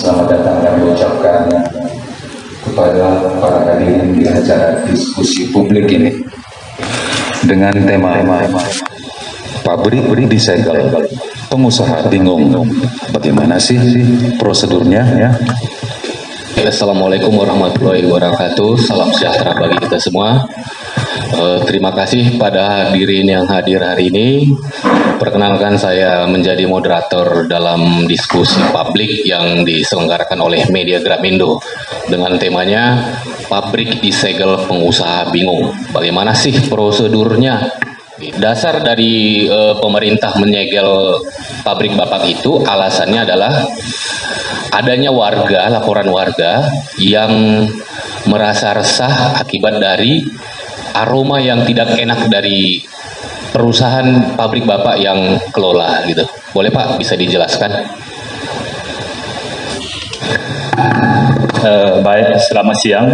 Selamat datang kami ucapkan kepada para hadirin di acara diskusi publik ini dengan tema pabrik disegel, pengusaha bingung, bagaimana sih prosedurnya ya? Assalamualaikum warahmatullahi wabarakatuh. Salam sejahtera bagi kita semua. Terima kasih pada hadirin yang hadir hari ini. Perkenalkan, saya menjadi moderator dalam diskusi publik yang diselenggarakan oleh Media Gramindo dengan temanya pabrik disegel, pengusaha bingung. Bagaimana sih prosedurnya? Dasar dari pemerintah menyegel pabrik Bapak itu alasannya adalah adanya laporan warga yang merasa resah akibat dari aroma yang tidak enak dari perusahaan pabrik Bapak yang kelola gitu. Boleh Pak, bisa dijelaskan? Baik, selamat siang.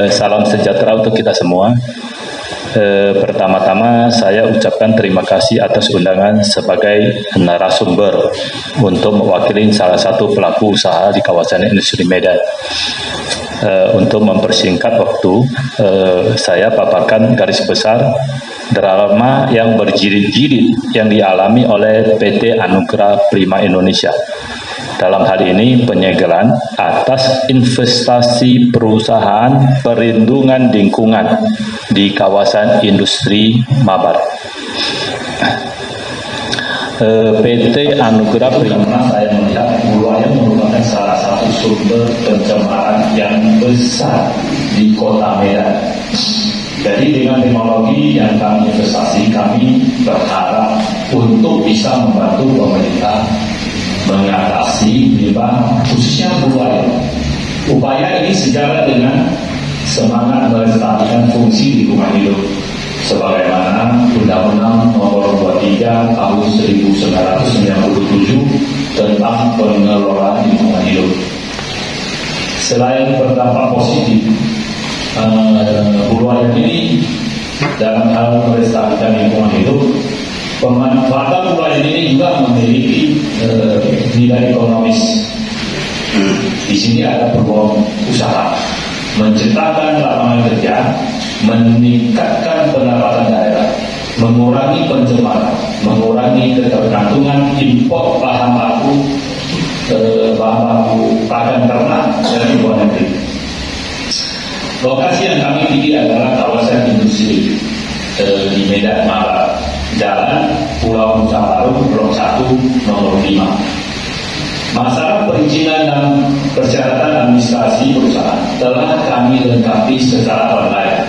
Salam sejahtera untuk kita semua. Pertama-tama saya ucapkan terima kasih atas undangan sebagai narasumber untuk mewakili salah satu pelaku usaha di kawasan industri Medan. Untuk mempersingkat waktu, saya paparkan garis besar drama yang berjilid-jilid yang dialami oleh PT Anugerah Prima Indonesia. Dalam hal ini penyegelan atas investasi perusahaan perlindungan lingkungan di kawasan industri Mabar. PT Anugerah Prima, saya melihat Buluaya merupakan salah satu sumber pencemaran yang besar di kota Medan. Jadi dengan teknologi yang kami investasi, kami berharap untuk bisa membantu pemerintah mengatasi limbah khususnya Buluaya. Upaya ini sejalan dengan semangat melestarikan fungsi lingkungan hidup sebagaimana Undang-Undang Nomor 23 Tahun 1997 tentang pengelolaan lingkungan hidup. Selain berdampak positif, Buluaya ini dalam hal melestarikan lingkungan hidup, pemanfaatan Buluaya ini juga memiliki nilai ekonomis. Di sini ada peluang usaha, menciptakan lapangan kerja, meningkatkan pendapatan daerah, mengurangi pencemaran, mengurangi ketergantungan impor bahan baku pakan ternak dari luar negeri. Lokasi yang kami pilih adalah kawasan industri di Medan Mabar, Jalan Pulau Nusa Baru, Blok 1, Nomor 5. Masalah perizinan dan persyaratan administrasi perusahaan telah kami lengkapi secara online.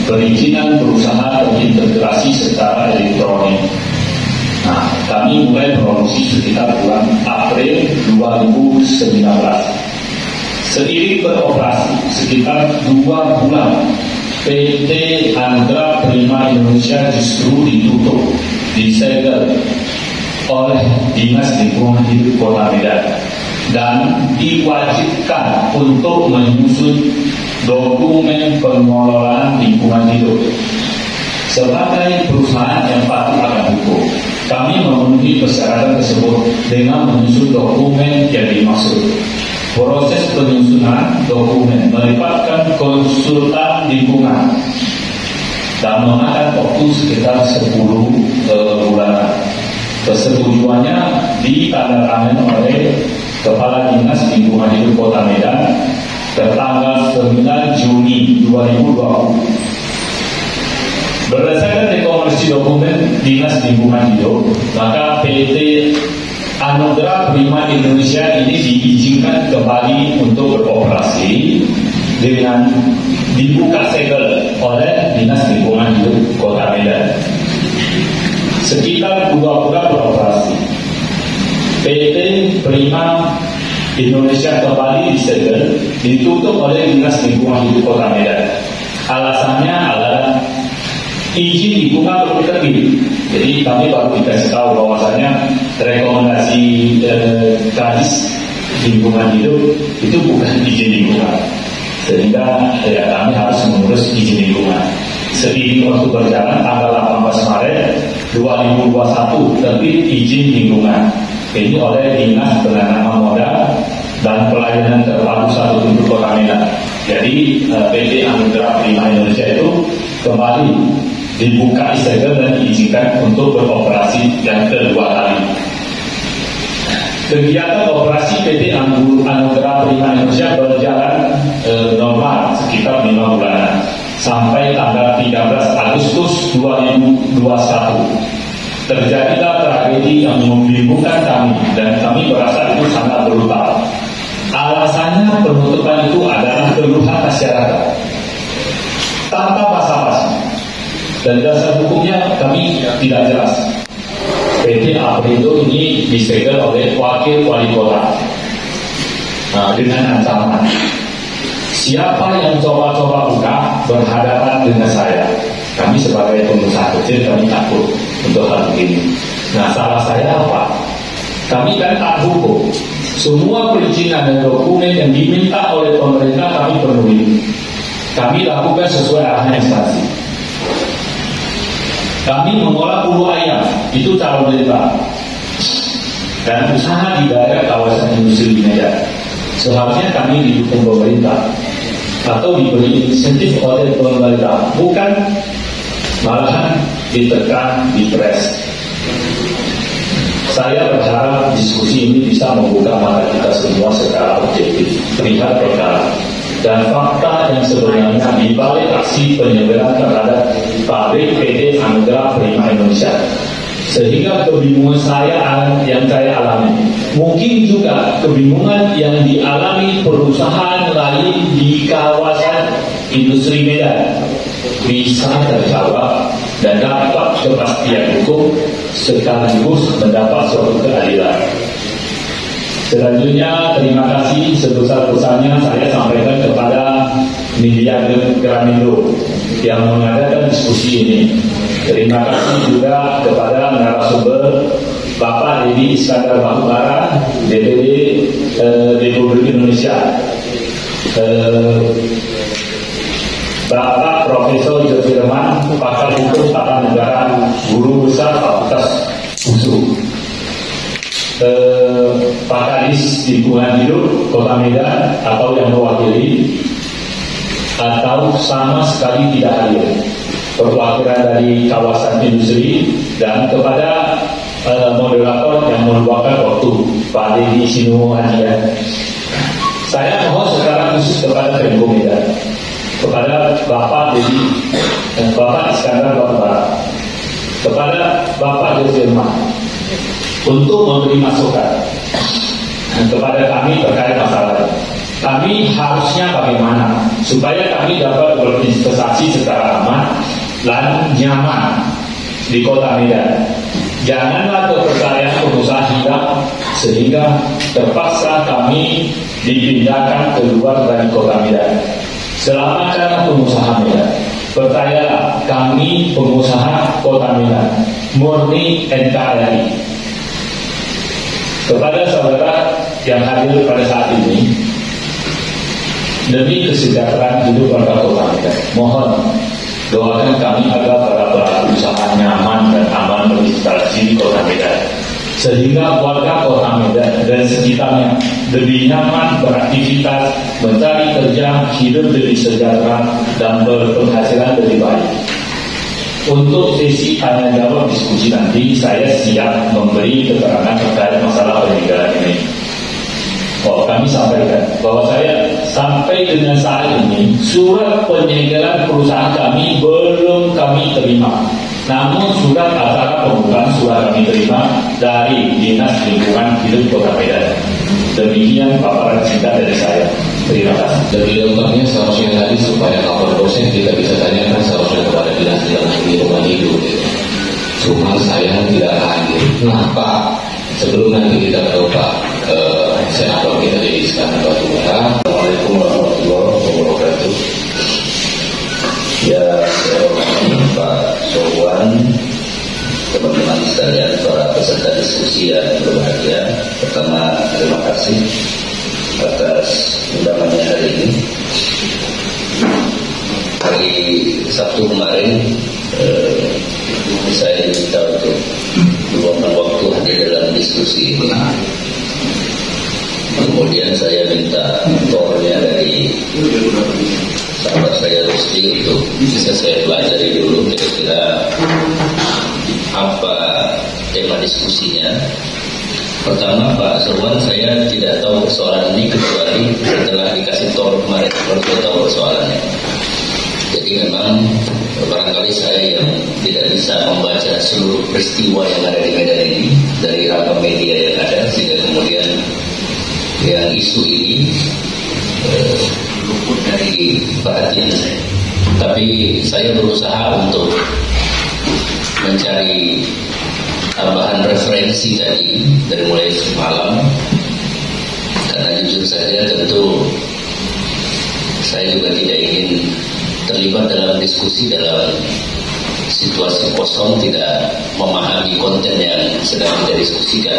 Perizinan berusaha terintegrasi secara elektronik. Nah, kami mulai produksi sekitar bulan April 2019. Seiring beroperasi sekitar 2 bulan, PT Anugerah Prima Indonesia justru ditutup, disegel oleh Dinas Lingkungan Hidup Kota Medan dan diwajibkan untuk menyusun dokumen pengelolaan lingkungan hidup. Sebagai perusahaan yang patuh akan hukum, kami memenuhi persyaratan tersebut dengan menyusun dokumen yang dimaksud. Proses penyusunan dokumen melibatkan konsultan lingkungan dan memakan waktu sekitar 10 bulanan. Persetujuannya ditandatangani oleh Kepala Dinas Lingkungan Hidup Kota Medan tertanggal 9 Juni 2020. Berdasarkan rekomendasi dokumen Dinas Lingkungan Hidup, maka PT Anugerah Prima Indonesia ini diizinkan kembali untuk beroperasi dengan dibuka segel oleh Dinas Lingkungan Hidup Kota Medan. Sekitar 2 bulan beroperasi, PT Prima Indonesia kembali disegel, ditutup oleh Dinas Lingkungan Hidup Kota Medan. Alasannya adalah izin lingkungan belum diterbit. Jadi kami baru dikasih tahu bahwasanya rekomendasi Kadis Lingkungan Hidup itu bukan izin lingkungan, sehingga kami harus mengurus izin lingkungan. Seiring waktu berjalan, tanggal 18 Maret 2021 terbit izin lingkungan ini oleh Dinas Penanaman Modal dan pelayanan terpadu satu pintu Kota Medan. Jadi PT Anugerah Prima Indonesia itu kembali dibuka segel dan diizinkan untuk beroperasi yang kedua kali. Kegiatan operasi PT Anugerah Prima Indonesia berjalan normal sekitar 5 bulanan sampai tanggal 13 Agustus 2021. Terjadilah tragedi yang membingungkan kami dan kami merasa itu sangat brutal. Alasannya penutupan itu adalah keluhan masyarakat tanpa basa-basi dan dasar hukumnya kami tidak jelas. PT Aprindo ini disegel oleh wakil wali kota dengan ancaman siapa yang coba-coba buka berhadapan dengan saya. Kami sebagai pengusaha kecil kami takut untuk hal ini. Nah, salah saya apa? Kami kan tak hukum. Semua perizinan dan dokumen yang diminta oleh pemerintah kami penuhi. Kami lakukan sesuai arahan instansi. Kami mengolah bulu ayam, itu calon lebar. Dan usaha di daerah kawasan industri Medan. Seharusnya kami didukung pemerintah atau diberi insentif oleh pemerintah, bukan malahan ditekan, dipres. Saya berharap diskusi ini bisa membuka mata kita semua secara objektif melihat perkara dan fakta yang sebenarnya di balik aksi penyebaran terhadap pabrik PT Anugerah Prima Indonesia. Sehingga kebingungan yang saya alami, mungkin juga kebingungan yang dialami perusahaan lain di kawasan industri Medan bisa terjawab dan dapat kepastian hukum sekaligus mendapat suatu keadilan. Selanjutnya, terima kasih sebesar-besarnya saya sampaikan kepada media Gramindo yang mengadakan diskusi ini. Terima kasih juga kepada narasumber Bapak Deddy Iskandar Batubara, DPD Republik Indonesia, Bapak Profesor Josirman, pakar hukum tata negara, guru besar Fakultas USU, Pak Kadis Lingkungan Hidup Kota Medan atau yang mewakili atau sama sekali tidak hadir, perwakilan dari kawasan industri, dan kepada moderator yang meluangkan waktu, Pak Deddy Sinuhadian. Saya mohon secara khusus kepada Pemko Medan, kepada Bapak Deddy dan Bapak Iskandar Batubara, kepada Bapak Josirman untuk memberi masukan kepada kami terkait masalah ini. Kami harusnya bagaimana supaya kami dapat berinvestasi secara aman dan nyaman di Kota Medan. Janganlah kepercayaan pengusaha hilang sehingga terpaksa kami dipindahkan keluar dari Kota Medan. Selamatkanlah pengusaha Medan. Percayalah, kami pengusaha Kota Medan murni NKRI. Kepada saudara yang hadir pada saat ini, demi kesejahteraan hidup warga Kota Medan, mohon doakan kami agar para pelaku usaha nyaman dan aman berinvestasi di Kota Medan, sehingga warga Kota Medan dan sekitarnya lebih nyaman beraktivitas, mencari kerja, hidup lebih sejahtera dan berpenghasilan lebih baik. Untuk sesi tanya jawab diskusi nanti, saya siap memberi keterangan terkait masalah penyegelan ini. Kami sampaikan bahwa saya sampai dengan saat ini surat penyegelan perusahaan kami belum kami terima. Namun surat acara pembukaan sudah kami terima dari Dinas Lingkungan Hidup Kota Medan. Demikian paparan singkat dari saya. Terima kasih. Dari lengkapnya seharusnya tadi supaya lapor dosen kita bisa tanyakan seharusnya kepada Dinas Lingkungan Hidup. Cuma saya tidak hadir. Kenapa? Sebelum nanti kita coba senator kita jadi Iskandar Batubara. Assalamualaikum warahmatullahi wabarakatuh. Ya, saya hormati Pak Sohwan, teman-teman sekalian, para peserta diskusi yang berbahagia. Pertama, terima kasih atas undangannya hari ini. Hari Sabtu kemarin saya diminta untuk meluangkan waktu hadir dalam diskusi ini. kemudian saya minta tornya dari sahabat saya Rusdi untuk bisa saya pelajari dulu kira-kira apa tema diskusinya. Pertama, Pak Sirwan, saya tidak tahu persoalan ini kecuali setelah dikasih tor kemarin, baru saya tahu persoalannya. Jadi memang barangkali saya yang tidak bisa membaca seluruh peristiwa yang ada di Medan ini dari ragam media yang ada, sehingga kemudian yang isu ini luput dari perhatian saya. Tapi saya berusaha untuk mencari tambahan referensi tadi dari mulai semalam, karena jujur saja tentu saya juga tidak ingin terlibat dalam diskusi dalam situasi kosong, tidak memahami konten yang sedang kita diskusikan.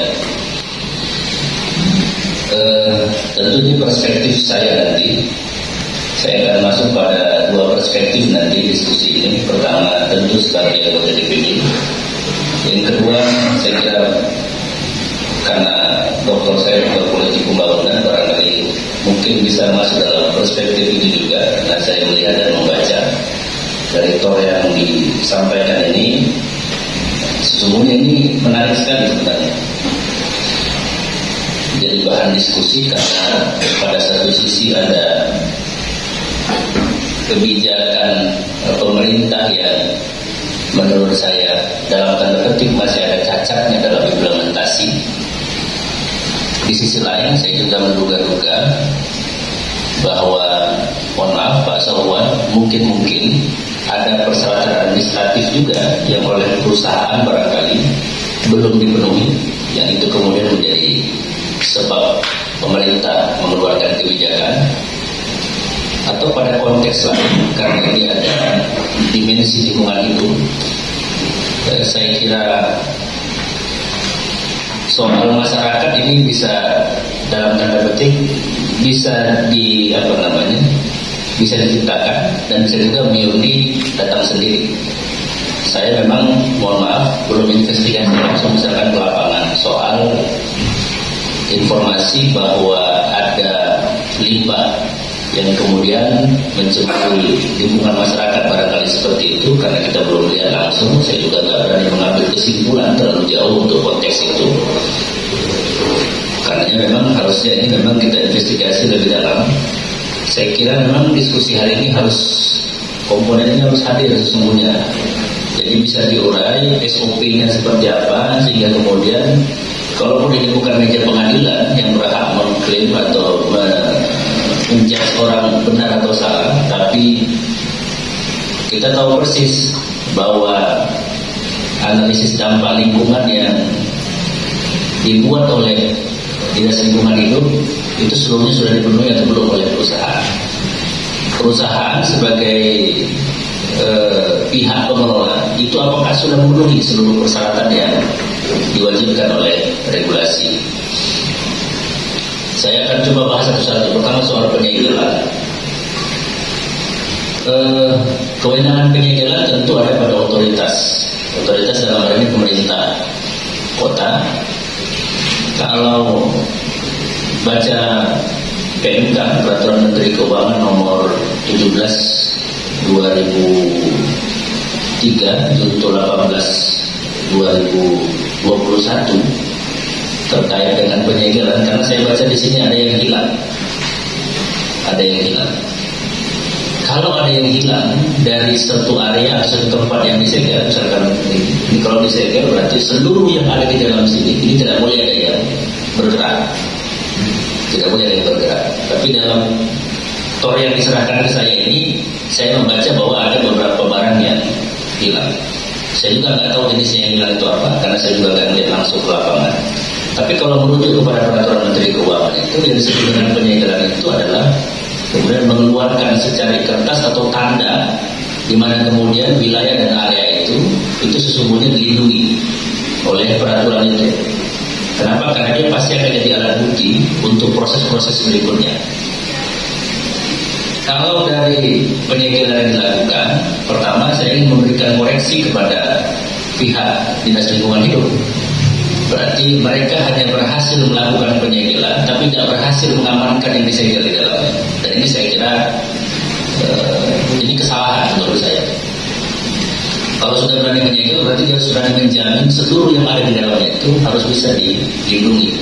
Tentu ini perspektif saya nanti. Saya akan masuk pada dua perspektif nanti diskusi ini. Pertama tentu sebagai anggota DPD. Yang kedua, saya kira karena doktor saya doktor politik pembangunan, barangkali mungkin bisa masuk dalam perspektif ini juga, karena saya melihat dan membaca dari tor yang disampaikan ini, sesungguhnya ini menarik sekali sebenarnya. Jadi bahan diskusi karena pada satu sisi ada kebijakan pemerintah yang menurut saya dalam tanda petik masih ada cacatnya dalam implementasi. Di sisi lain saya juga menduga-duga bahwa, mohon maaf Pak Sirwan, mungkin ada persyaratan administratif juga yang oleh perusahaan barangkali belum dipenuhi, yang itu kemudian menjadi sebab pemerintah mengeluarkan kebijakan. Atau pada konteks lain, karena ini ada dimensi lingkungan hidup, saya kira soal masyarakat ini bisa dalam tanda petik bisa bisa diciptakan dan bisa juga Mioni datang sendiri. Saya memang mohon maaf belum investigasi langsung misalkan ke lapangan soal informasi bahwa ada limbah yang kemudian mencemari lingkungan masyarakat, barangkali seperti itu, karena kita belum lihat langsung. Saya juga nggak berani mengambil kesimpulan terlalu jauh untuk konteks itu, karena memang harusnya ini memang kita investigasi lebih dalam. Saya kira memang diskusi hari ini harus komponennya harus hadir sesungguhnya, jadi bisa diurai SOP-nya seperti apa, sehingga kemudian kalaupun ini bukan meja pengadilan yang berhak mengklaim atau menjudge orang benar atau salah, tapi kita tahu persis bahwa analisis dampak lingkungan yang dibuat oleh Dinas Lingkungan Hidup itu seluruhnya sudah dipenuhi atau belum oleh perusahaan. Perusahaan sebagai pihak pengelola itu apakah sudah memenuhi seluruh persyaratan yang diwajibkan oleh regulasi. Saya akan coba bahas satu-satu. Pertama soal penyegelan. Kewenangan penyegelan tentu ada pada otoritas. Otoritas dalam hal ini pemerintah kota. Kalau baca PMK, Peraturan Menteri Keuangan nomor 17 2003 junto 18 2021 terkait dengan penyegelan, karena saya baca di sini ada yang hilang. Kalau ada yang hilang dari satu area, satu tempat yang disegel, misalkan ini kalau disegel berarti seluruh yang ada di dalam sini ini tidak boleh ada yang bergerak, Tapi dalam tor yang diserahkan ke saya ini, saya membaca bahwa ada beberapa barang yang hilang. Saya juga nggak tahu jenisnya yang hilang itu apa, karena saya juga nggak melihat langsung ke lapangan. Tapi kalau merujuk kepada Peraturan Menteri Keuangan itu, yang disebut dengan penyegelan itu adalah kemudian mengeluarkan secari kertas atau tanda di mana kemudian wilayah dan area itu sesungguhnya dilindungi oleh peraturan itu. Kenapa? Karena dia pasti akan jadi alat bukti untuk proses-proses berikutnya. Kalau dari penyegelan yang dilakukan, pertama saya ingin memberikan koreksi kepada pihak Dinas Lingkungan Hidup. Berarti mereka hanya berhasil melakukan penyegelan, tapi tidak berhasil mengamankan yang disegel di dalamnya. Dan ini saya kira ini kesalahan menurut saya. Kalau sudah berani menyegel, berarti dia sudah menjamin seluruh yang ada di dalamnya itu harus bisa dilindungi.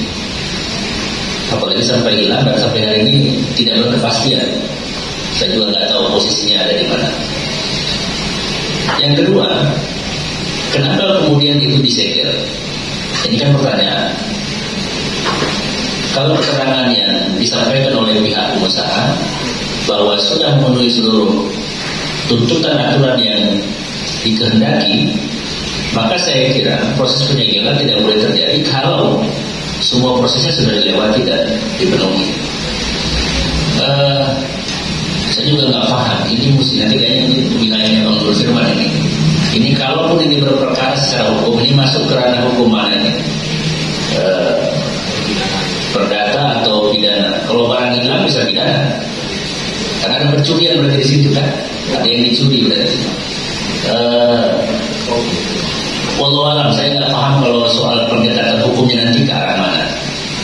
Apalagi sampai hilang dan sampai hari ini tidak berkepastian. Saya juga nggak tahu posisinya ada di mana. Yang kedua, kenapa kemudian itu disegel? Ini kan pertanyaan. Kalau keterangan yang disampaikan oleh pihak pengusaha bahwa sudah memenuhi seluruh tuntutan aturan yang dikehendaki, maka saya kira proses penyegelan tidak boleh terjadi kalau semua prosesnya sudah dilewati dan dipenuhi. Saya juga nggak paham, ini mesti nanti kayaknya ini wilayahnya Bang Nur Firman ini. Ini kalaupun ini berperkara secara hukum, ini masuk ke ranah hukum mana ini? Perdata atau pidana? Kalau barang hilang bisa pidana, karena ada pencurian berarti di situ kan, ada yang dicuri berarti. Wallahualam, saya nggak paham kalau soal pendekatan hukumnya nanti ke arah mana.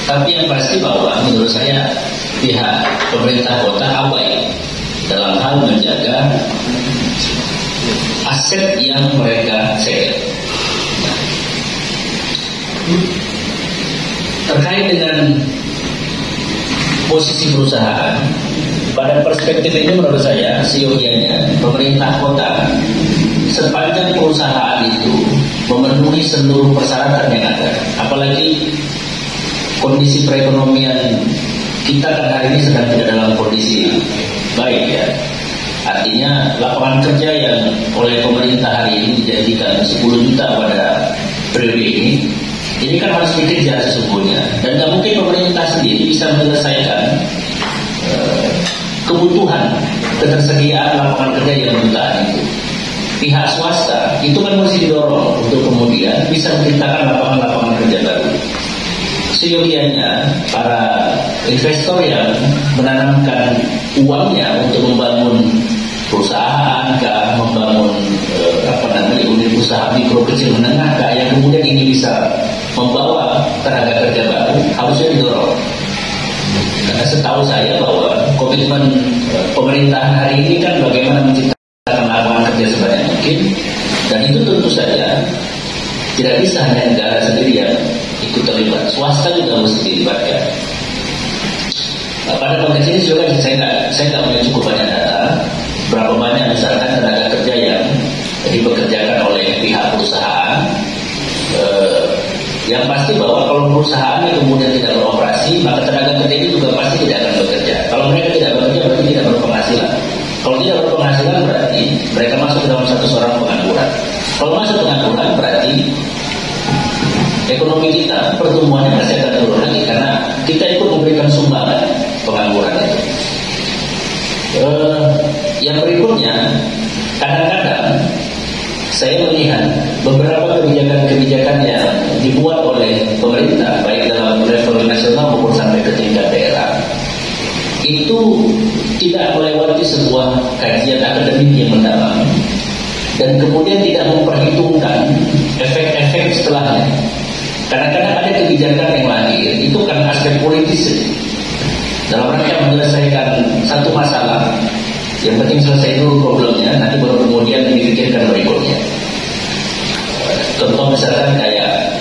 Tapi yang pasti bahwa menurut saya pihak pemerintah kota abai dalam hal menjaga aset yang mereka segel. Terkait dengan posisi perusahaan, pada perspektif ini menurut saya seyogianya pemerintah kota sepanjang perusahaan itu memenuhi seluruh persyaratan yang ada, apalagi kondisi perekonomian kita kan hari ini sedang tidak dalam kondisi baik ya. Artinya lapangan kerja yang oleh pemerintah hari ini dijanjikan 10 juta pada periode ini kan harus dikejar sesungguhnya. Dan tidak mungkin pemerintah sendiri bisa menyelesaikan kebutuhan ketersediaan lapangan kerja yang jutaan itu. Pihak swasta itu kan mesti didorong untuk kemudian bisa menciptakan lapangan-lapangan kerja baru. Seyogianya para investor yang menanamkan uangnya untuk membangun perusahaan, membangun unit usaha mikro kecil menengah, yang kemudian ini bisa membawa tenaga kerja baru harusnya didorong. Karena setahu saya bahwa komitmen pemerintahan hari ini kan bagaimana menciptakan lapangan kerja sebanyak mungkin, dan itu tentu saja tidak bisa hanya negara sendiri yang ikut terlibat, swasta juga mesti dilibatkan. Pada konteks ini juga saya nggak punya cukup banyak data berapa banyak misalkan tenaga kerja yang dipekerjakan oleh pihak perusahaan. Yang pasti bahwa kalau perusahaan kemudian tidak beroperasi, maka tenaga kerja ini juga pasti tidak akan bekerja. Kalau mereka tidak bekerja berarti tidak berpenghasilan. Kalau tidak berpenghasilan berarti mereka masuk dalam status orang pengangguran. Kalau masuk pengangguran berarti ekonomi kita pertumbuhannya masih akan turun lagi karena kita ikut memberikan sumbangan pengangguran itu. Yang berikutnya, kadang-kadang saya melihat beberapa kebijakan-kebijakan yang dibuat oleh pemerintah baik dalam level nasional maupun sampai ke tingkat daerah itu tidak melewati sebuah kajian akademik yang mendalam dan kemudian tidak memperhitungkan efek-efek setelahnya. Kadang-kadang ada kebijakan yang lahir itu karena aspek politis dalam rangka menyelesaikan satu masalah. Yang penting selesai dulu problemnya, nanti baru kemudian dipikirkan berikutnya. Contoh misalkan kayak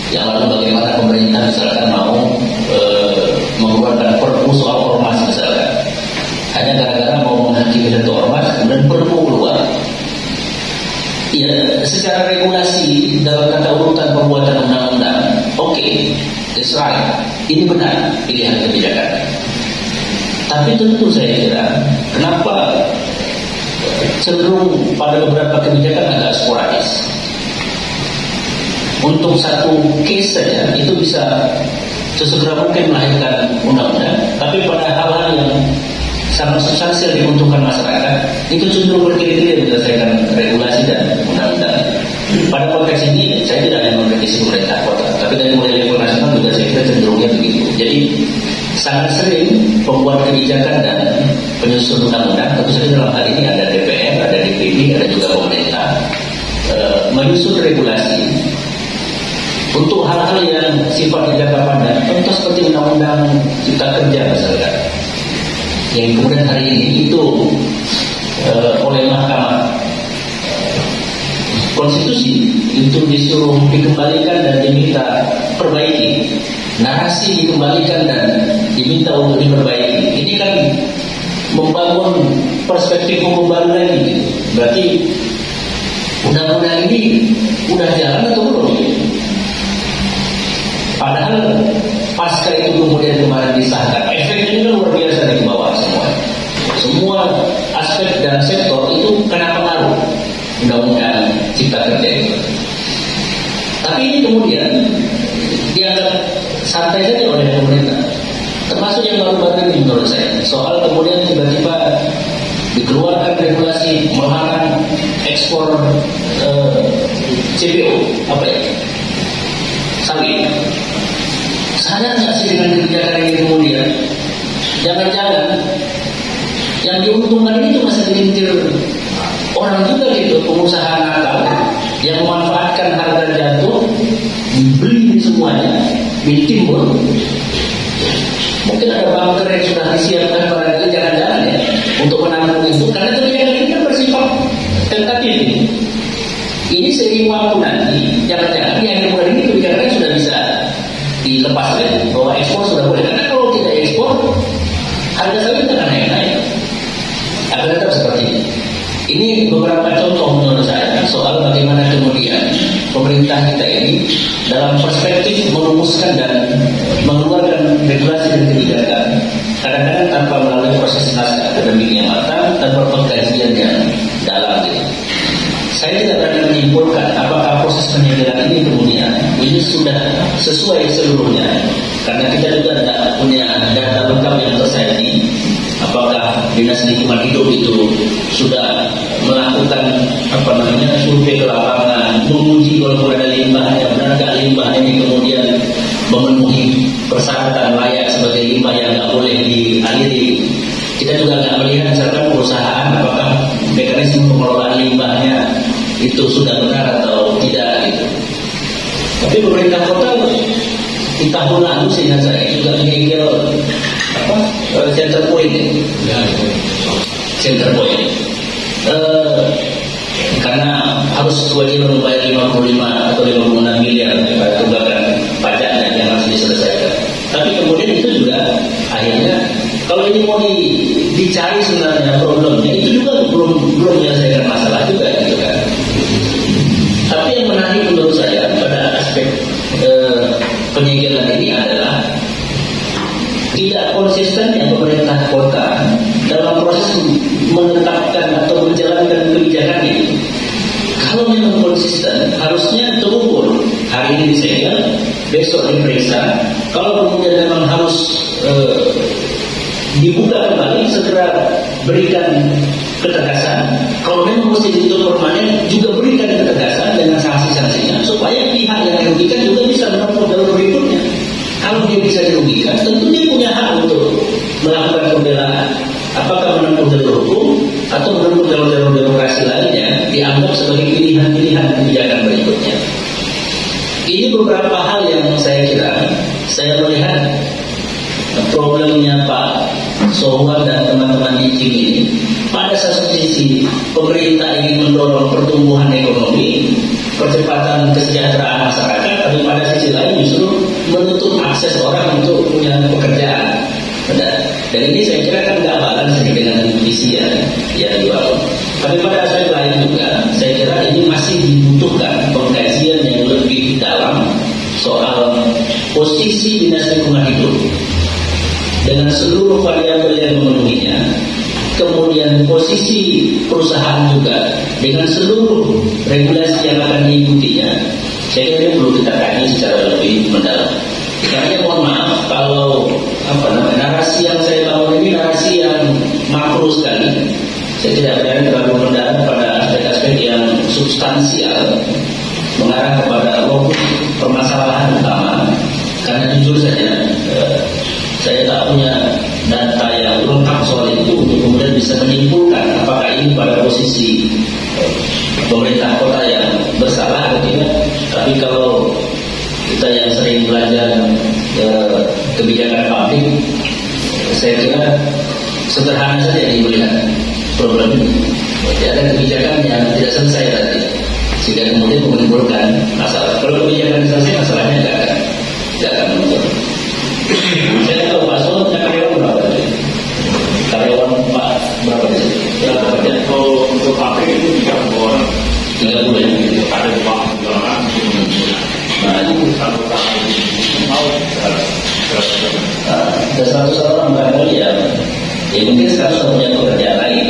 yang lalu bagaimana pemerintah misalkan mau mengeluarkan perpu soal ormas misalkan, hanya gara-gara mau menghakimi satu ormas kemudian perpu keluar. Ya, secara regulasi dalam kata urutan pembuatan undang-undang, oke, that's right, ini benar pilihan kebijakan. Tapi tentu saya kira kenapa cenderung pada beberapa kebijakan agak sporadis. Untuk satu case saja itu bisa sesegera mungkin melahirkan undang-undang, tapi pada hal-hal yang sangat substansial diuntungkan masyarakat itu cenderung berkili-kili menyelesaikan regulasi dan undang-undang. Pada konteks ini saya tidak hanya mengkritisi pemerintah kota, tapi dari mulai level nasional juga saya kira cenderungnya begitu. Jadi sangat sering pembuat kebijakan dan penyusun undang-undang, tentu saja dalam hal ini ada DPR, ada DPD, ada juga pemerintah, menyusun regulasi untuk hal-hal yang sifatnya jangka panjang, contoh seperti undang-undang cipta kerja misalkan, yang kemudian hari ini itu oleh Mahkamah Konstitusi itu disuruh dikembalikan dan diminta perbaiki, narasi dikembalikan dan diminta untuk diperbaiki. Ini kan membangun perspektif hukum baru lagi. Berarti undang-undang ini udah jalan atau belum? Padahal pasca itu kemudian kemarin disahkan, efeknya itu luar biasa di bawah semua. Semua aspek dan sektor itu kena pengaruh undang-undang cipta kerja itu. Tapi ini kemudian dianggap santai saja oleh pemerintah. Termasuk yang baru-baru ini menurut saya, soal kemudian tiba-tiba dikeluarkan regulasi melarang ekspor CPO, apa ya? Sawit. Sadar nggak sih dengan kebijakan ini kemudian? Jangan-jangan yang diuntungkan ini cuma segelintir orang juga gitu, pengusaha nakal yang memanfaatkan harga jatuh, beli semuanya, ditimbun. Mungkin ada bunker yang sudah disiapkan pada itu, jangan-jangan ya, untuk menampung itu, karena kebijakan ini kan bersifat tentatif. Ini seiring waktu nanti, jangan-jangan di akhir bulan ini kebijakannya sudah bisa dilepaskan bahwa ekspor sudah boleh. Karena kalau tidak ekspor, harga sawit akan naik-naik. Akan tetap seperti ini. Ini beberapa contoh menurut saya soal bagaimana kemudian pemerintah kita ini dalam perspektif merumuskan dan mengeluarkan regulasi dan kebijakan, kadang-kadang tanpa melalui proses naskah akademik yang matang, tanpa pengkajian yang dalam gitu. Saya tidak berani menyimpulkan apakah proses penyegelan ini kemudian ini sudah sesuai seluruhnya, karena kita juga tidak punya data lengkap yang tersaji. Apakah Dinas Lingkungan Hidup itu sudah melakukan survei ke lapangan, menguji kalau ada limbahnya, benarkah limbah ini kemudian memenuhi persyaratan layak sebagai limbah yang tidak boleh dialiri. Kita juga nggak melihat misalkan perusahaan apakah mekanisme pengelolaan limbahnya itu sudah benar atau tidak gitu. Tapi pemerintah kota di tahun lalu sehingga saya juga menyegel center point, karena harus kewajiban membayar 55 atau 56 miliar tunggakan pajaknya yang harus diselesaikan. Tapi kemudian itu juga akhirnya kalau ini mau dicari sebenarnya problemnya itu juga belum menyelesaikan masalah juga gitu kan. Tapi yang menarik menurut saya pada aspek penyegelan ini adalah tidak konsistennya pemerintah kota dalam proses menetapkan atau menjalankan kebijakan ini. Kalau memang konsisten, harusnya terukur. Hari ini disegel, besok diperiksa. Kalau kemudian memang harus dibuka kembali, segera berikan ketegasan. Kalau memang mesti ditutup permanen, juga berikan ketegasan dengan sanksi-sanksinya, supaya pihak yang dirugikan juga bisa menempuh jalur berikutnya. Kalau dia bisa dirugikan, tentu dia punya hak untuk melakukan pembelaan. Apakah menempuh jalur hukum atau menempuh jalur-jalur demokrasi lainnya, dianggap sebagai pilihan-pilihan kebijakan berikutnya. Ini beberapa hal yang saya kira, saya melihat problemnya Pak Sohwan dan teman-teman di tim ini. Pada satu sisi, pemerintah ingin mendorong pertumbuhan ekonomi, percepatan kesejahteraan masyarakat, tapi pada sisi lain justru menutup akses orang untuk punya pekerjaan. Dan ini saya kira kan nggak balance dengan visi yang dibangun. Tapi pada aspek lain juga, saya kira ini masih dibutuhkan pengkajian yang lebih dalam soal posisi Dinas Lingkungan Hidup dengan seluruh variabel yang memenuhinya. Kemudian posisi perusahaan juga dengan seluruh regulasi yang akan diikutinya. Saya kira perlu kita kaji secara lebih mendalam. Karena mohon maaf kalau narasi yang saya bangun ini narasi yang makro sekali. Saya tidak berani terlalu mendalam pada aspek-aspek yang substansial mengarah kepada fokus permasalahan utama. Karena jujur saja saya tak punya data yang lengkap soal itu untuk kemudian bisa menyimpulkan apakah ini pada posisi pemerintah kota yang bersalah atau tidak. Tapi kalau saya kira sederhana saja dilihat problem ini. Jadi ada kebijakan yang tidak selesai tadi, sehingga kemudian menimbulkan masalah. Kalau kebijakan selesai, masalahnya tidak akan muncul. Saya tahu Pak Solo punya karyawan berapa tadi? Karyawan Pak berapa di sini? Ya, kalau untuk pabrik itu 30 orang. 30 ya? Ada 2 orang. Nah, Itu satu tahun mau ada 100 orang barangkali ya mungkin sekarang sudah punya pekerjaan lain,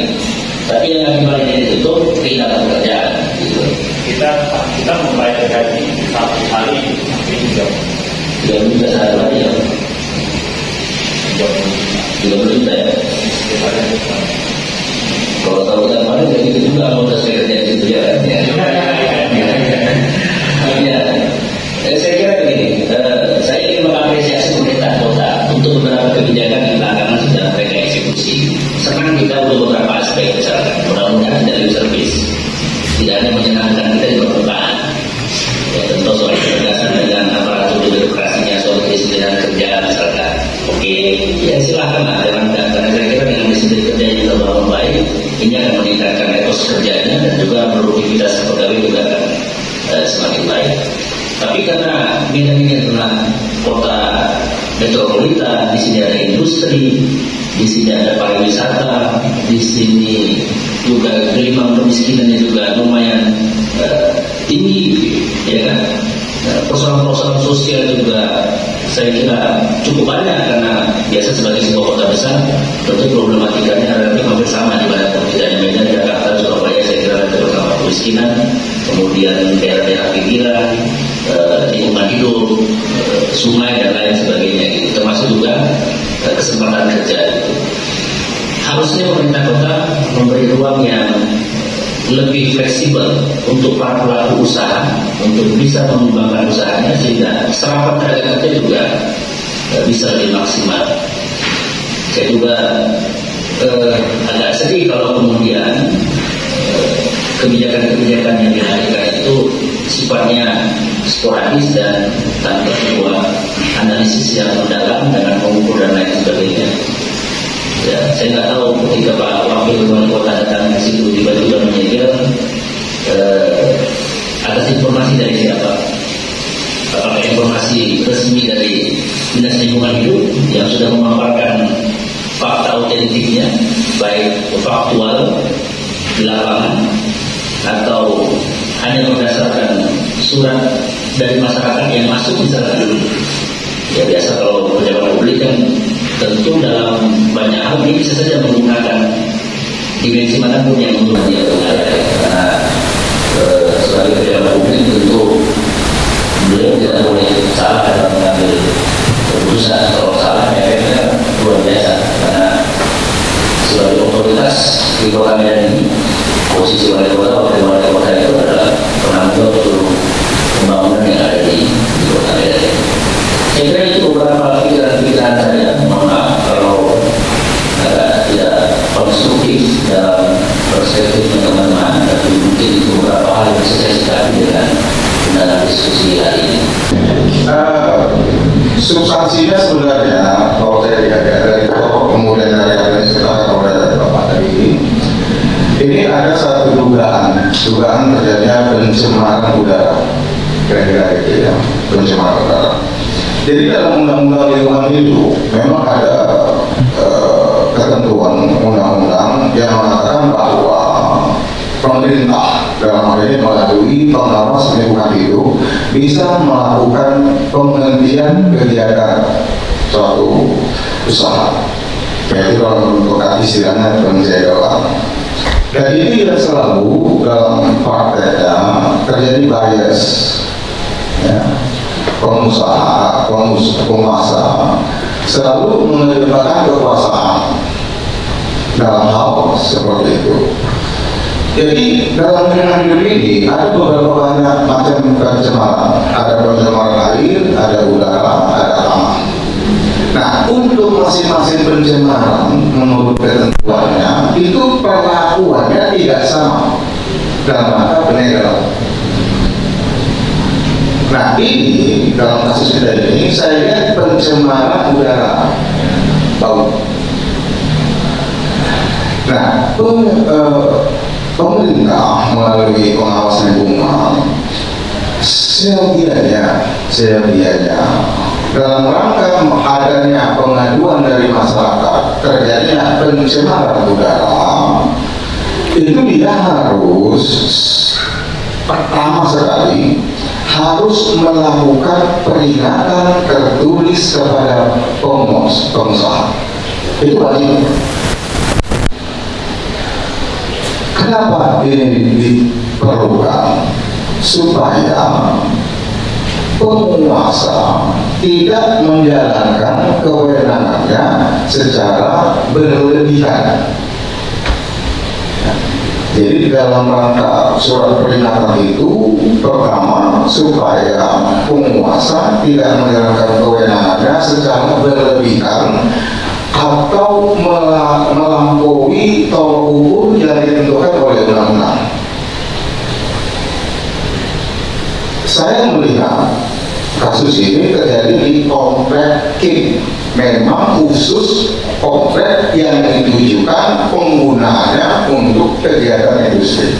tapi yang akibat ini itu kehilangan pekerjaan gitu. kita membayar gaji satu hari sampai 30 juta sehari lagi ya, 30 juta ya. Kalau tahu kita kemarin kayak gitu juga mau saya kerja di situ ya. Saya kira begini, saya ingin mengapresiasi pemerintah kota untuk beberapa kebijakan yang belakangan sudah mereka eksekusi. Sekarang kita untuk beberapa aspek misalkan, mudah-mudahan tidak lip service, tidak hanya menyenangkan kita di permukaan. Ya, tentu soal ketegasan dengan aparatur birokrasinya, soal kedisiplinan kerja misalkan. Oke, ya silahkan lah jalankan. Karena saya kira dengan disiplin kerja yang terbangun baik, ini akan meningkatkan etos kerjanya dan juga produktivitas pegawai juga akan semakin baik. Tapi karena Medan ini adalah kota metropolitan, di sini ada industri, di sini ada pariwisata, di sini juga gelimang kemiskinannya juga lumayan tinggi, ya kan? Persoalan-persoalan sosial juga saya kira cukup banyak karena biasa sebagai sebuah kota besar tentu problematikanya relatif hampir sama di mana tidak hanya Medan, Jakarta, Surabaya, saya kira terutama kemiskinan, kemudian daerah-daerah pinggiran, lingkungan hidup, sungai dan lain sebagainya gitu. Termasuk juga kesempatan kerja itu. Harusnya pemerintah kota memberi ruang yang lebih fleksibel untuk para pelaku usaha untuk bisa mengembangkan usahanya sehingga serapan tenaga kerja juga bisa lebih maksimal. Saya juga agak sedih kalau kemudian kebijakan-kebijakan yang dihadirkan itu sifatnya sporadis dan tanpa sebuah analisis yang mendalam dengan mengukur dan lain sebagainya. Ya, saya nggak tahu ketika Pak Wakil Wali Kota datang ke situ tiba-tiba menyegel atas informasi dari siapa? Apakah informasi resmi dari Dinas Lingkungan Hidup yang sudah memaparkan fakta otentiknya, baik faktual di lapangan atau hanya berdasarkan surat dari masyarakat yang masuk misalkan? Ya biasa kalau pejabat publik kan tentu dalam banyak hal ini bisa saja menggunakan dimensi manapun yang menurut dia benar. Karena sebagai pejabat publik tentu beliau tidak boleh salah dalam mengambil keputusan. Kalau salah efeknya luar biasa. Karena sebagai otoritas di kota Medan ini, posisi wali kota itu adalah penanggung seluruh pembangunan yang ada di kota Medan ini. Saya kira itu beberapa pikiran-pikiran saya. Mohon maaf kalau tidak konstruktif dalam perspektif teman-teman, tapi mungkin itu beberapa hal yang bisa saya sikapi dalam diskusi hari ini. Substansinya sebenarnya kalau saya lihat dari kemudian dari apa yang dikatakan oleh Bapak tadi, ini ada satu dugaan terjadinya pencemaran udara, kira-kira itu ya, pencemaran udara. Jadi dalam undang-undang lingkungan hidup memang ada ketentuan undang-undang yang mengatakan bahwa pemerintah dalam hal ini melalui pengawas lingkungan hidup bisa melakukan penghentian kegiatan suatu usaha, yaitu dalam bentuk istilahnya penjegalan. Dan ini tidak selalu dalam prakteknya terjadi bias, ya. Pengusaha selalu mengedepankan kekuasaan dalam hal seperti itu. Jadi dalam lingkungan hidup ini ada beberapa banyak macam pencemaran. Ada pencemaran air, ada udara, ada tanah. Nah, untuk masing-masing pencemaran menurut ketentuannya itu perlakuannya tidak sama dalam rangka penegakan. Nah, ini dalam kasus kita ini saya lihat pencemaran udara, bau pemerintah melalui pengawas lingkungan sebianya dalam rangka adanya pengaduan dari masyarakat terjadinya pencemaran udara, itu dia harus pertama sekali harus melakukan peringatan tertulis kepada pengusaha. Itu wajib. Kenapa ini diperlukan? Supaya penguasa tidak menjalankan kewenangannya secara berlebihan. Jadi dalam rangka surat peringatan itu, pertama supaya penguasa tidak menjalankan kewenangannya secara berlebihan atau melampaui tolak ukur yang ditentukan oleh undang-undang. Saya melihat kasus ini terjadi di komplek Kim. Memang khusus komplek yang ditujukan penggunaannya untuk kegiatan industri.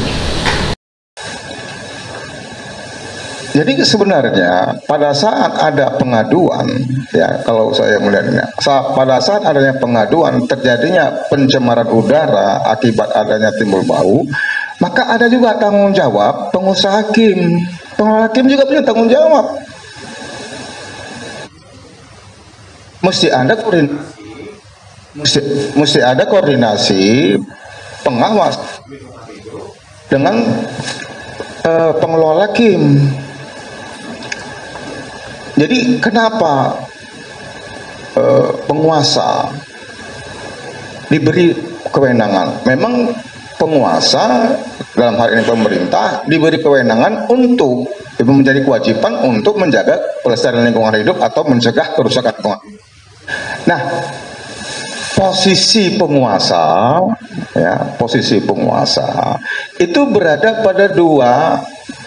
Jadi sebenarnya pada saat ada pengaduan, ya kalau saya melihatnya, pada saat adanya pengaduan terjadinya pencemaran udara akibat adanya timbul bau, maka ada juga tanggung jawab pengusaha Kim. Pengelola Kim juga punya tanggung jawab. Mesti ada koordinasi pengawas dengan pengelola Kim. Jadi kenapa penguasa diberi kewenangan? Memang penguasa dalam hal ini pemerintah diberi kewenangan untuk menjadi kewajiban untuk menjaga pelestarian lingkungan hidup atau mencegah kerusakan lingkungan. Nah, posisi penguasa itu berada pada dua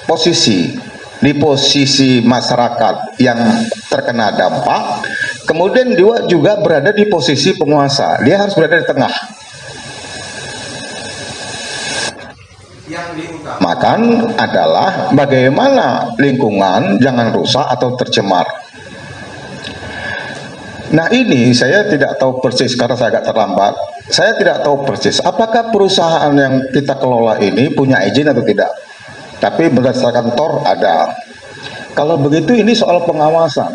posisi. Di posisi masyarakat yang terkena dampak, kemudian dia juga berada di posisi penguasa. Dia harus berada di tengah. Yang diutamakan adalah bagaimana lingkungan jangan rusak atau tercemar. Nah, ini saya tidak tahu persis karena saya agak terlambat. Saya tidak tahu persis apakah perusahaan yang kita kelola ini punya izin atau tidak. Tapi berdasarkan TOR ada. Kalau begitu ini soal pengawasan.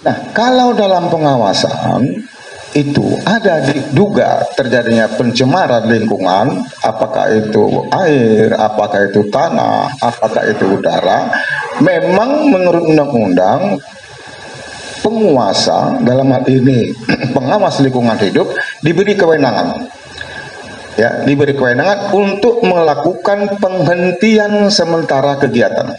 Nah, kalau dalam pengawasan itu ada diduga terjadinya pencemaran lingkungan, apakah itu air, apakah itu tanah, apakah itu udara, memang menurut undang-undang penguasa dalam hal ini pengawas lingkungan hidup diberi kewenangan. Ya, diberi kewenangan untuk melakukan penghentian sementara kegiatan.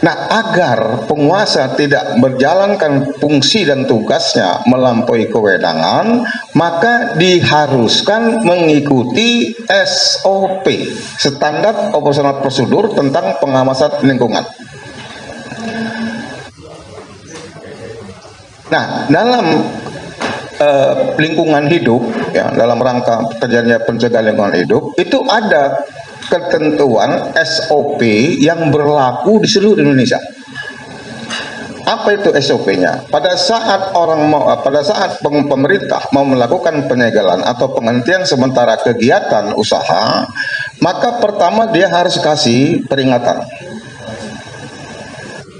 Nah, agar penguasa tidak menjalankan fungsi dan tugasnya melampaui kewenangan, maka diharuskan mengikuti SOP, standar operasional prosedur tentang pengawasan lingkungan. Nah, dalam lingkungan hidup, ya, dalam rangka terjadinya pencegahan lingkungan hidup, itu ada ketentuan SOP yang berlaku di seluruh Indonesia. Apa itu SOP-nya? Pada saat pemerintah mau melakukan penyegelan atau penghentian sementara kegiatan usaha, maka pertama dia harus kasih peringatan.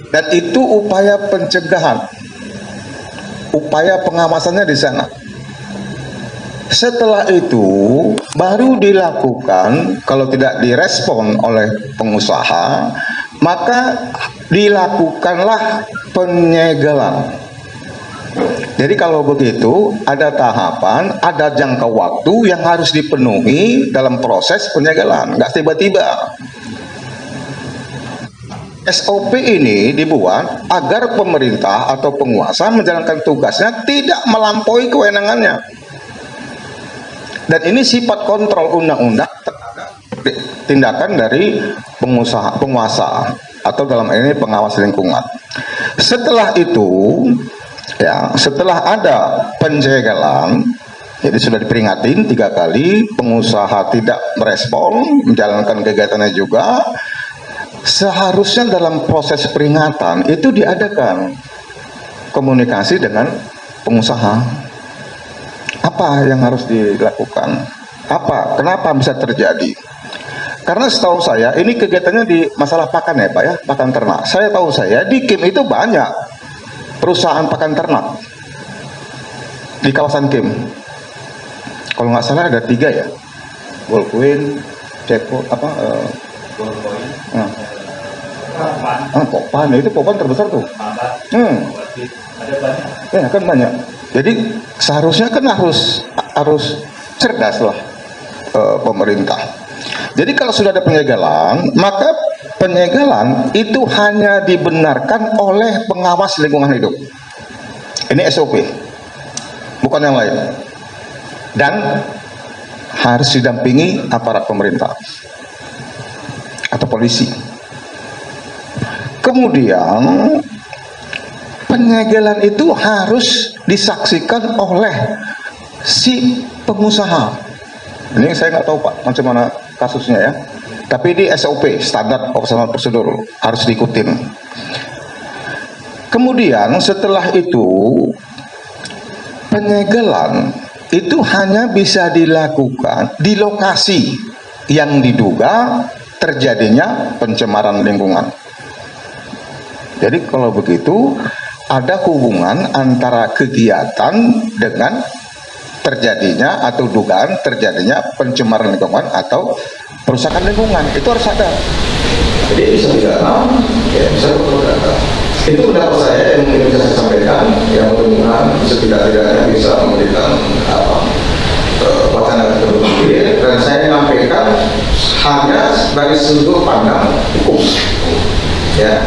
Dan itu upaya pencegahan. Upaya pengawasannya di sana. Setelah itu baru dilakukan, kalau tidak direspon oleh pengusaha, maka dilakukanlah penyegelan. Jadi kalau begitu ada tahapan, ada jangka waktu yang harus dipenuhi dalam proses penyegelan, nggak tiba-tiba. SOP ini dibuat agar pemerintah atau penguasa menjalankan tugasnya tidak melampaui kewenangannya. Dan ini sifat kontrol undang-undang terhadap tindakan dari penguasa atau dalam ini pengawas lingkungan. Setelah itu, ya, setelah ada penyegelan, Jadi sudah diperingatin 3 kali, pengusaha tidak merespon, menjalankan kegiatannya juga. Seharusnya dalam proses peringatan itu diadakan komunikasi dengan pengusaha. Apa yang harus dilakukan? Kenapa bisa terjadi? Karena setahu saya ini kegiatannya di masalah pakan ya Pak ya, pakan ternak. Saya tahu di Kim itu banyak perusahaan pakan ternak di kawasan Kim. Kalau nggak salah ada 3 ya, Wolquin, Cepo, Popan, itu Popan terbesar tuh. Ada banyak. Ya kan banyak. Jadi seharusnya kan harus cerdas lah pemerintah. Jadi kalau sudah ada penyegelan, maka penyegelan itu hanya dibenarkan oleh pengawas lingkungan hidup. Ini SOP, bukan yang lain. Dan harus didampingi aparat pemerintah atau polisi. Kemudian penyegelan itu harus disaksikan oleh si pengusaha. Ini saya nggak tahu Pak macam mana kasusnya ya. Tapi di SOP, standar operasional prosedur, harus diikutin. Kemudian setelah itu penyegelan itu hanya bisa dilakukan di lokasi yang diduga terjadinya pencemaran lingkungan. Jadi kalau begitu ada hubungan antara kegiatan dengan terjadinya atau dugaan terjadinya pencemaran lingkungan atau perusakan lingkungan. Itu harus ada. Jadi bisa pidana, ya bisa perdata. Itu pendapat saya yang mungkin bisa saya sampaikan, yang mudah-mudahan setidak-tidaknya bisa memberikan wacana berpikir, dan saya menyampaikan hanya dari sudut pandang hukum. Ya.